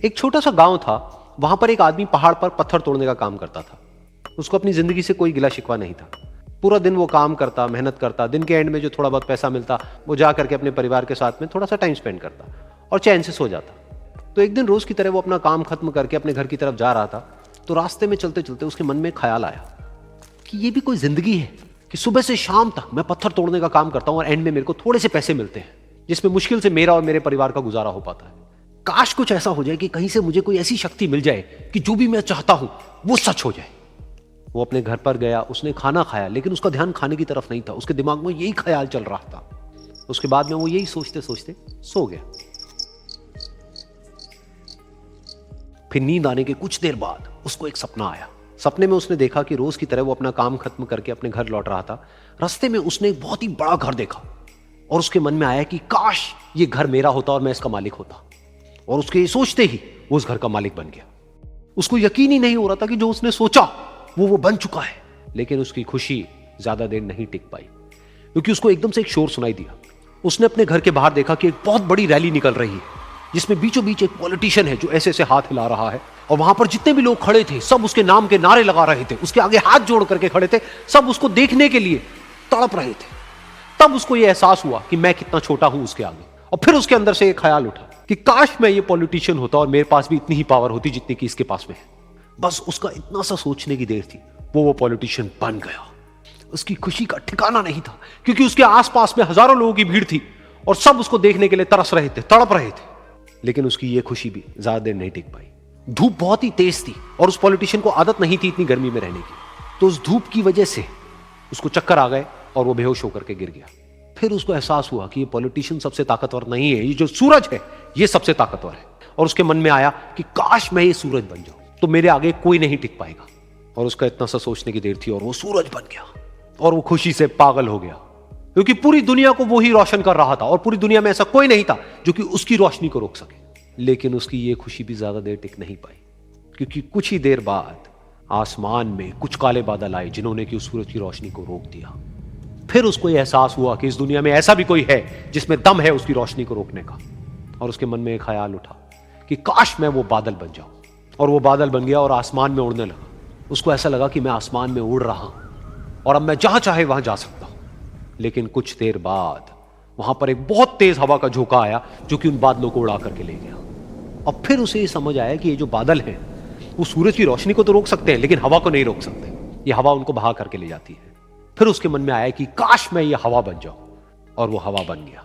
एक छोटा सा गांव था, वहां पर एक आदमी पहाड़ पर पत्थर तोड़ने का काम करता था। उसको अपनी जिंदगी से कोई गिला शिकवा नहीं था। पूरा दिन वो काम करता, मेहनत करता, दिन के एंड में जो थोड़ा बहुत पैसा मिलता वो जा करके अपने परिवार के साथ में थोड़ा सा टाइम स्पेंड करता और चैन से सो जाता। तो एक दिन रोज की तरह वो अपना काम खत्म करके अपने घर की तरफ जा रहा था, तो रास्ते में चलते चलते उसके मन में ख्याल आया कि ये भी कोई जिंदगी है कि सुबह से शाम तक मैं पत्थर तोड़ने का काम करता हूं और एंड में मेरे को थोड़े से पैसे मिलते हैं, जिसमें मुश्किल से मेरा और मेरे परिवार का गुजारा हो पाता है। काश कुछ ऐसा हो जाए कि कहीं से मुझे कोई ऐसी शक्ति मिल जाए कि जो भी मैं चाहता हूं वो सच हो जाए। वो अपने घर पर गया, उसने खाना खाया, लेकिन उसका ध्यान खाने की तरफ नहीं था। उसके दिमाग में यही ख्याल चल रहा था। उसके बाद में वो यही सोचते सोचते सो गया। फिर नींद आने के कुछ देर बाद उसको एक सपना आया। सपने में उसने देखा कि रोज की तरह वो अपना काम खत्म करके अपने घर लौट रहा था। रास्ते में उसने एक बहुत ही बड़ा घर देखा और उसके मन में आया कि काश ये घर मेरा होता और मैं इसका मालिक होता। और उसके ये सोचते ही वो उस घर का मालिक बन गया। उसको यकीन ही नहीं हो रहा था कि जो उसने सोचा वो बन चुका है। लेकिन उसकी खुशी ज्यादा देर नहीं टिक पाई, क्योंकि उसको एकदम से एक शोर सुनाई दिया। उसने अपने घर के बाहर देखा कि एक बहुत बड़ी रैली निकल रही है, जिसमें बीचों बीच एक पॉलिटिशियन है जो ऐसे ऐसे हाथ हिला रहा है। और वहां पर जितने भी लोग खड़े थे सब उसके नाम के नारे लगा रहे थे, उसके आगे हाथ जोड़ करके खड़े थे, सब उसको देखने के लिए तड़प रहे थे। तब उसको यह एहसास हुआ कि मैं कितना छोटा हूं उसके आगे। और फिर उसके अंदर से एक ख्याल उठा कि काश मैं ये पॉलिटिशियन होता और मेरे पास भी इतनी ही पावर होती जितनी कि इसके पास में है। बस उसका इतना सा सोचने की देर थी, वो पॉलिटिशियन बन गया। उसकी खुशी का ठिकाना नहीं था, क्योंकि उसके आसपास में हजारों लोगों की भीड़ थी और सब उसको देखने के लिए तरस रहे थे, तड़प रहे थे। लेकिन उसकी ये खुशी भी ज्यादा देर नहीं टिक पाई। धूप बहुत ही तेज थी और उस पॉलिटिशियन को आदत नहीं थी इतनी गर्मी में रहने की। तो उस धूप की वजह से उसको चक्कर आ गए और वो बेहोश होकर के गिर गया। फिर उसको एहसास हुआ कि ये पॉलिटिशियन सबसे ताकतवर नहीं है, ये जो सूरज है ये सबसे ताकतवर है। और उसके मन में आया कि काश मैं ये सूरज बन जाऊं तो मेरे आगे कोई नहीं टिक पाएगा। और उसका इतना सा सोचने की देर थी और वो सूरज बन गया। और वो खुशी से पागल हो गया, क्योंकि पूरी दुनिया को वो ही रोशन कर रहा था और पूरी दुनिया में ऐसा कोई नहीं था जो कि उसकी रोशनी को रोक सके। लेकिन उसकी ये खुशी भी ज्यादा देर टिक नहीं पाई, क्योंकि कुछ ही देर बाद आसमान में कुछ काले बादल आए जिन्होंने कि उस सूरज की रोशनी को रोक दिया। फिर उसको यह एहसास हुआ कि इस दुनिया में ऐसा भी कोई है जिसमें दम है उसकी रोशनी को रोकने का। और उसके मन में एक ख्याल उठा कि काश मैं वो बादल बन जाऊं। और वो बादल बन गया और आसमान में उड़ने लगा। उसको ऐसा लगा कि मैं आसमान में उड़ रहा हूं और अब मैं जहां चाहे वहां जा सकता हूं। लेकिन कुछ देर बाद वहां पर एक बहुत तेज हवा का झोंका आया जो कि उन बादलों को उड़ा करके ले गया। और फिर उसे ये समझ आया कि ये जो बादल हैं वो सूरज की रोशनी को तो रोक सकते हैं, लेकिन हवा को नहीं रोक सकते। ये हवा उनको बहा करके ले जाती है। फिर उसके मन में आया कि काश मैं ये हवा बन जाऊं। और वो हवा बन गया।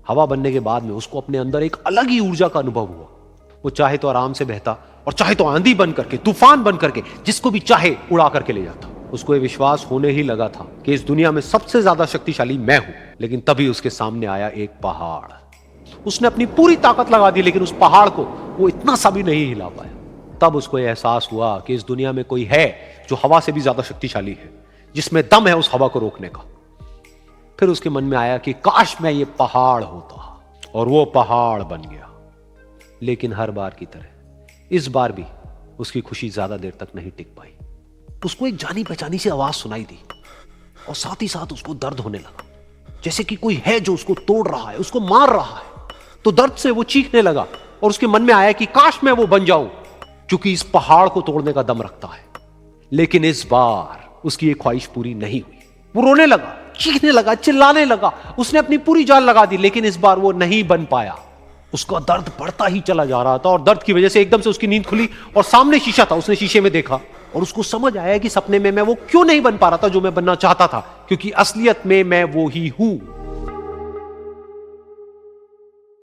हवा बनने के बाद में उसको अपने अंदर एक अलग ही ऊर्जा का अनुभव हुआ। वो चाहे तो आराम से बहता और चाहे तो आंधी बन करके, तूफान बन करके, जिसको भी चाहे उड़ा करके ले जाता। उसको ये विश्वास होने ही लगा था कि इस दुनिया में सबसे ज्यादा शक्तिशाली मैं हूं। लेकिन तभी उसके सामने आया एक पहाड़। उसने अपनी पूरी ताकत लगा दी, लेकिन उस पहाड़ को वो इतना सा भी नहीं हिला पाया। तब उसको यह एहसास हुआ कि इस दुनिया में कोई है जो हवा से भी ज्यादा शक्तिशाली है, जिसमें दम है उस हवा को रोकने का। फिर उसके मन में आया कि काश मैं ये पहाड़ होता। और वो पहाड़ बन गया। लेकिन हर बार की तरह इस बार भी उसकी खुशी ज्यादा देर तक नहीं टिक पाई। उसको एक जानी पहचानी सी आवाज सुनाई दी और साथ ही साथ उसको दर्द होने लगा, जैसे कि कोई है जो उसको तोड़ रहा है, उसको मार रहा है। तो दर्द से वो चीखने लगा और उसके मन में आया कि काश मैं वो बन जाऊं क्योंकि इस पहाड़ को तोड़ने का दम रखता है। लेकिन इस बार उसकी ये ख्वाहिश पूरी नहीं हुई। वो रोने लगा, चीखने लगा, चिल्लाने लगा। उसने अपनी पूरी जान लगा दी, लेकिन इस बार वो नहीं बन पाया। उसका दर्द बढ़ता ही चला जा रहा था और दर्द की वजह से एकदम से उसकी नींद खुली और सामने शीशा था। उसने शीशे में देखा और उसको समझ आया कि सपने में मैं वो क्यों नहीं बन पा रहा था जो मैं बनना चाहता था, क्योंकि असलियत में मैं वो ही हूं।